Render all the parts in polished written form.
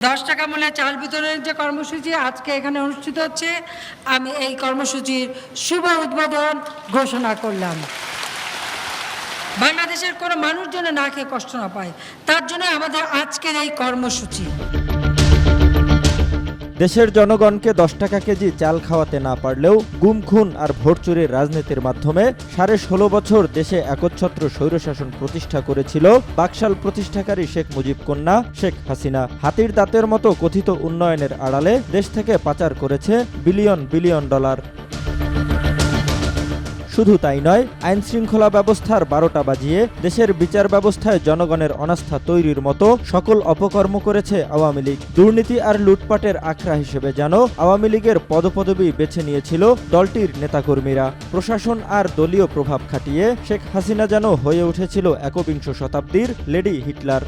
10 টাকা মূল্যে চাল বিতরণের যে কর্মসূচি আজকে এখানে অনুষ্ঠিত হচ্ছে, আমি এই কর্মসূচির শুভ উদ্বোধন ঘোষণা করলাম। বাংলাদেশের কোনো মানুষ যেন না খেয়ে কষ্ট না পায়, তার জন্য আমাদের আজকের এই কর্মসূচি। দেশের জনগণকে 10 টাকা কেজি চাল খাওয়াতে না পারলেও গুম খুন আর ভোট চুরির রাজনীতির মাধ্যমে 16.5 বছর দেশে একচ্ছত্র স্বৈরশাসন প্রতিষ্ঠা করেছিল বাকশাল প্রতিষ্ঠাকারী শেখ মুজিব কন্যা শেখ হাসিনা। হাতির দাঁতের মতো কথিত উন্নয়নের আড়ালে দেশ থেকে পাচার করেছে বিলিয়ন বিলিয়ন ডলার। শুধু তাই নয়, আইন শৃঙ্খলা ব্যবস্থার 12টা বাজিয়ে দেশের বিচার ব্যবস্থায় জনগণের অনাস্থা তৈরির মতো সকল অপকর্ম করেছে আওয়ামী লীগ। দুর্নীতি আর লুটপাটের আখড়া হিসেবে যেন আওয়ামী লীগের পদপদবি বেছে নিয়েছিল দলটির নেতাকর্মীরা। প্রশাসন আর দলীয় প্রভাব খাটিয়ে শেখ হাসিনা যেন হয়ে উঠেছিল একবিংশ শতাব্দীর লেডি হিটলার।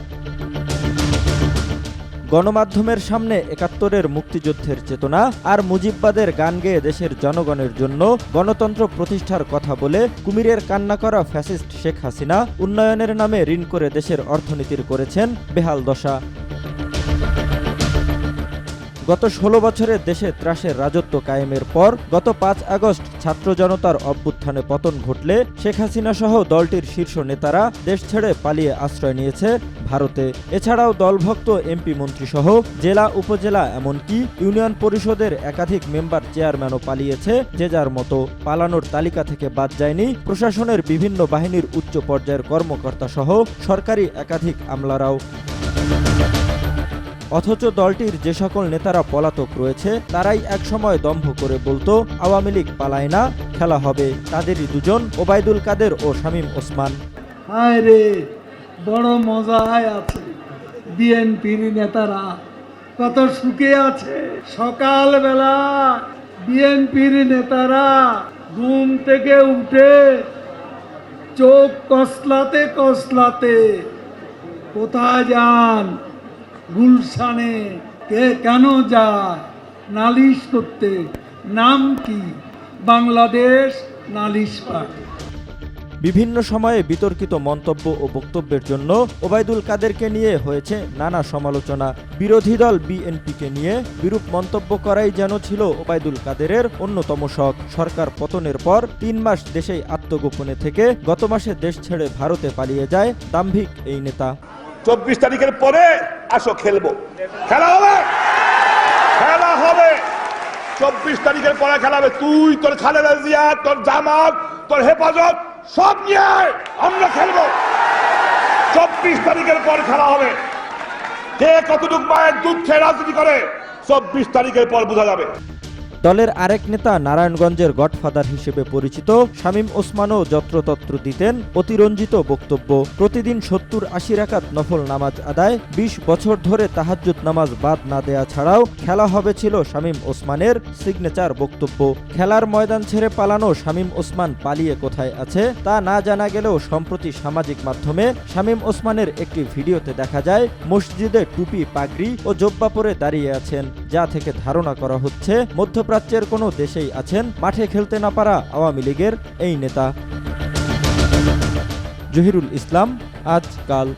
গণমাধ্যমের সামনে ৭১-এর মুক্তিযুদ্ধের চেতনা আর মুজিববাদের গান গেয়ে দেশের জনগণের জন্য গণতন্ত্র প্রতিষ্ঠার কথা বলে কুমিরের কান্না করা ফ্যাসিস্ট শেখ হাসিনা উন্নয়নের নামে ঋণ করে দেশের অর্থনীতির করেছেন বেহাল দশা। গত 16 বছরে দেশে ত্রাসের রাজত্ব কায়েমের পর গত 5 আগস্ট ছাত্র জনতার অভ্যুত্থানে পতন ঘটলে শেখ হাসিনা সহ দলটির শীর্ষ নেতারা দেশ ছেড়ে পালিয়ে আশ্রয় নিয়েছে ভারতে। এছাড়াও দলভক্ত এমপি মন্ত্রী সহ জেলা উপজেলা এমনকি ইউনিয়ন পরিষদের একাধিক মেম্বার চেয়ারম্যানও পালিয়েছে যে যার মতো। পালানোর তালিকা থেকে বাদ যায়নি প্রশাসনের বিভিন্ন বাহিনীর উচ্চ পর্যায়ের কর্মকর্তা সহ সরকারি একাধিক আমলারাও। অথচ দলটির যে সকল নেতারা পলাতক রয়েছে তারাই একসময় দম্ভ করে বলতো আওয়ামী লীগ পালায় না, খেলা হবে। তাদেরই দুজন ওবায়দুল কাদের ও শামীম ওসমান। হায় রে, বড় মজায় আছে। বিএনপির নেতারা কত সুখে আছে। সকালবেলা বিএনপির নেতারা ঘুম থেকে উঠে চোখ কসলাতে কসলাতে কোথায় যান, গুলশানে কে কেন যায় নালিশ করতে, নাম কি বাংলাদেশ নালিশ পার্টি। বিভিন্ন সময়ে বিতর্কিত মন্তব্য ও বক্তব্যের জন্য ওবায়দুল কাদেরকে নিয়ে হয়েছে নানা সমালোচনা। বিরোধী দল বিএনপিকে নিয়ে বিরূপ মন্তব্য করাই যেন ছিল ওবায়দুল কাদেরের অন্যতম শখ। সরকার পতনের পর 3 মাস দেশেই আত্মগোপনে থেকে গত মাসে দেশ ছেড়ে ভারতে পালিয়ে যায় দাম্ভিক এই নেতা। 24 তারিখের পরে আসো খেলবো, খেলা হবে, খেলা হবে। 24 তারিখের পরে খেলা হবে। তুই, তোর খালেদা জিয়া, তোর জামাত, তোর হেফাজত সব নিয়ে আমরা খেলবো। 24 তারিখের পর খেলা হবে। কে কতটুকু মায়ের দুধ খেয়ে রাজনীতি করে 24 তারিখের পর বোঝা যাবে। দলের আরেক নেতা নারায়ণগঞ্জের গডফাদার হিসেবে পরিচিত শামীম ওসমানও যত্রতত্র দিতেন অতিরঞ্জিত বক্তব্য। প্রতিদিন 70-80 রাকাত নফল নামাজ আদায়, 20 বছর ধরে তাহাজ্জুদ নামাজ বাদ না দেয়া ছাড়াও খেলা হবে ছিল শামীম ওসমানের সিগনেচার বক্তব্য। খেলার ময়দান ছেড়ে পালানো শামীম ওসমান পালিয়ে কোথায় আছে তা না জানা গেলেও সম্প্রতি সামাজিক মাধ্যমে শামীম ওসমানের একটি ভিডিওতে দেখা যায় মসজিদে টুপি, পাগড়ি ও জোব্বা পরে দাঁড়িয়ে আছেন, যা থেকে ধারণা করা হচ্ছে মধ্যপ্রাচ্যের কোনো দেশেই আছেন মাঠে খেলতে না পারা আওয়ামী লীগের এই নেতা। জহিরুল ইসলাম, আজকাল।